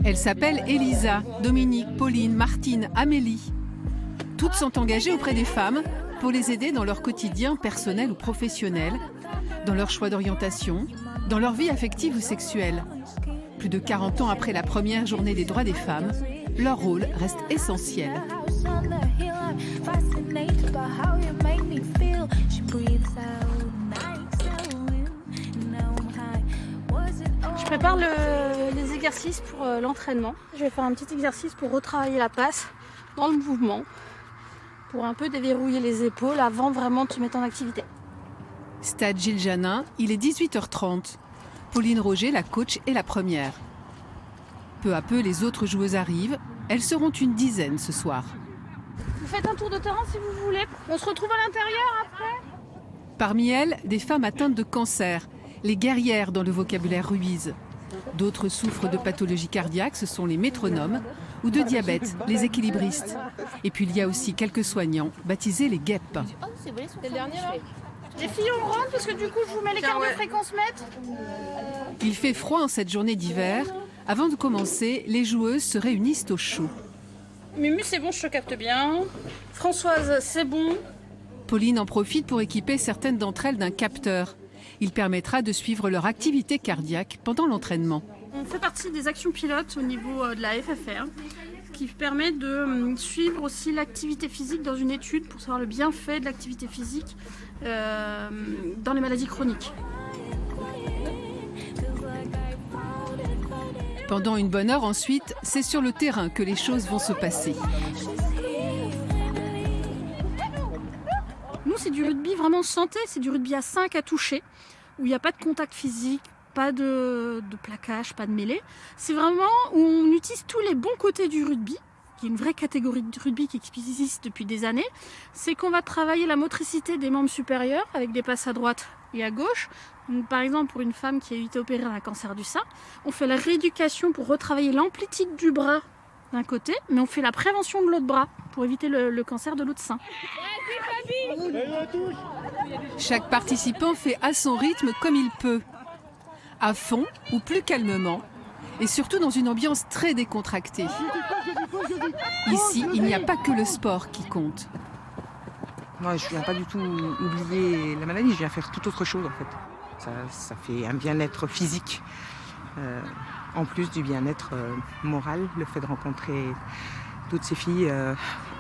Elles s'appellent Elisa, Dominique, Pauline, Martine, Amélie. Toutes sont engagées auprès des femmes pour les aider dans leur quotidien personnel ou professionnel, dans leur choix d'orientation, dans leur vie affective ou sexuelle. Plus de 40 ans après la première journée des droits des femmes, leur rôle reste essentiel. Je prépare les exercices pour l'entraînement. Je vais faire un petit exercice pour retravailler la passe dans le mouvement, pour un peu déverrouiller les épaules avant vraiment de se mettre en activité. Stade Gilles Janin, il est 18h30. Pauline Roger, la coach, est la première. Peu à peu, les autres joueuses arrivent. Elles seront une dizaine ce soir. Vous faites un tour de terrain si vous voulez. On se retrouve à l'intérieur après. Parmi elles, des femmes atteintes de cancer, les guerrières dans le vocabulaire ruise. D'autres souffrent de pathologies cardiaques, ce sont les métronomes, ou de diabète, les équilibristes. Et puis il y a aussi quelques soignants, baptisés les guêpes. C'est le dernier là. Les filles, on rentre parce que du coup je vous mets les cartes de fréquence mètre. Il fait froid en cette journée d'hiver. Avant de commencer, les joueuses se réunissent au chaud. Mumu, c'est bon, je te capte bien. Françoise, c'est bon. Pauline en profite pour équiper certaines d'entre elles d'un capteur. Il permettra de suivre leur activité cardiaque pendant l'entraînement. On fait partie des actions pilotes au niveau de la FFR, qui permet de suivre aussi l'activité physique dans une étude pour savoir le bienfait de l'activité physique dans les maladies chroniques. Pendant une bonne heure ensuite, c'est sur le terrain que les choses vont se passer. Nous, c'est du rugby vraiment santé, c'est du rugby à 5 à toucher, où il n'y a pas de contact physique, pas de plaquage, pas de mêlée. C'est vraiment où on utilise tous les bons côtés du rugby, qui est une vraie catégorie de rugby qui existe depuis des années. C'est qu'on va travailler la motricité des membres supérieurs avec des passes à droite et à gauche. Donc, par exemple, pour une femme qui a été opérée d'un cancer du sein, on fait la rééducation pour retravailler l'amplitude du bras d'un côté, mais on fait la prévention de l'autre bras pour éviter le cancer de l'autre sein. Chaque participant fait à son rythme comme il peut, à fond ou plus calmement, et surtout dans une ambiance très décontractée. Ici, il n'y a pas que le sport qui compte. Moi, je ne viens pas du tout oublier la maladie, je viens faire toute autre chose en fait. Ça fait un bien-être physique, en plus du bien-être moral, le fait de rencontrer toutes ces filles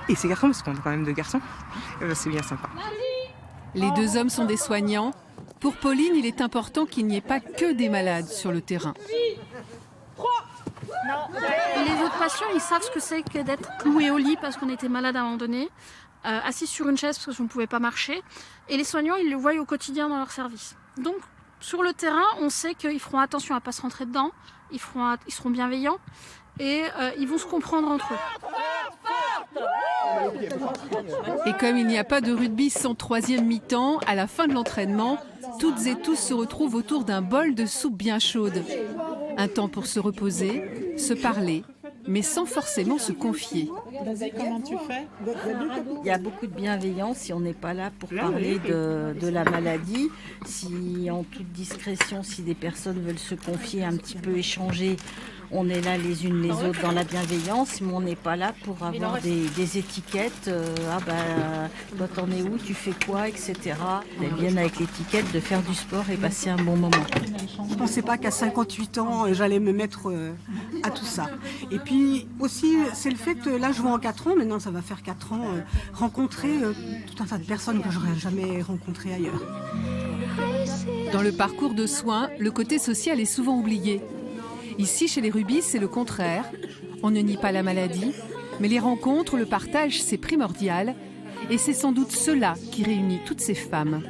et ces garçons, parce qu'on a quand même 2 garçons, c'est bien sympa. Les 2 hommes sont des soignants. Pour Pauline, il est important qu'il n'y ait pas que des malades sur le terrain. Les autres patients, ils savent ce que c'est que d'être cloué au lit parce qu'on était malade à un moment donné, assis sur une chaise parce qu'on ne pouvait pas marcher. Et les soignants, ils le voient au quotidien dans leur service. Donc, sur le terrain, on sait qu'ils feront attention à ne pas se rentrer dedans, ils seront bienveillants et ils vont se comprendre entre eux. Et comme il n'y a pas de rugby sans 3e mi-temps, à la fin de l'entraînement, toutes et tous se retrouvent autour d'un bol de soupe bien chaude. Un temps pour se reposer, se parler, mais sans forcément se confier. Comment tu fais ? Il y a beaucoup de bienveillance si on n'est pas là pour parler de la maladie. Si en toute discrétion, si des personnes veulent se confier, un petit peu échanger, on est là les unes les autres dans la bienveillance, mais on n'est pas là pour avoir des étiquettes. Toi t'en es où, tu fais quoi, etc. Elles viennent avec l'étiquette de faire du sport et passer un bon moment. Je ne pensais pas qu'à 58 ans, j'allais me mettre à tout ça. Et puis aussi, c'est le fait que là, je vois en 4 ans, maintenant ça va faire 4 ans, rencontrer tout un tas de personnes que j'aurais jamais rencontrées ailleurs. Dans le parcours de soins, le côté social est souvent oublié. Ici, chez les rubis, c'est le contraire. On ne nie pas la maladie, mais les rencontres, le partage, c'est primordial. Et c'est sans doute cela qui réunit toutes ces femmes.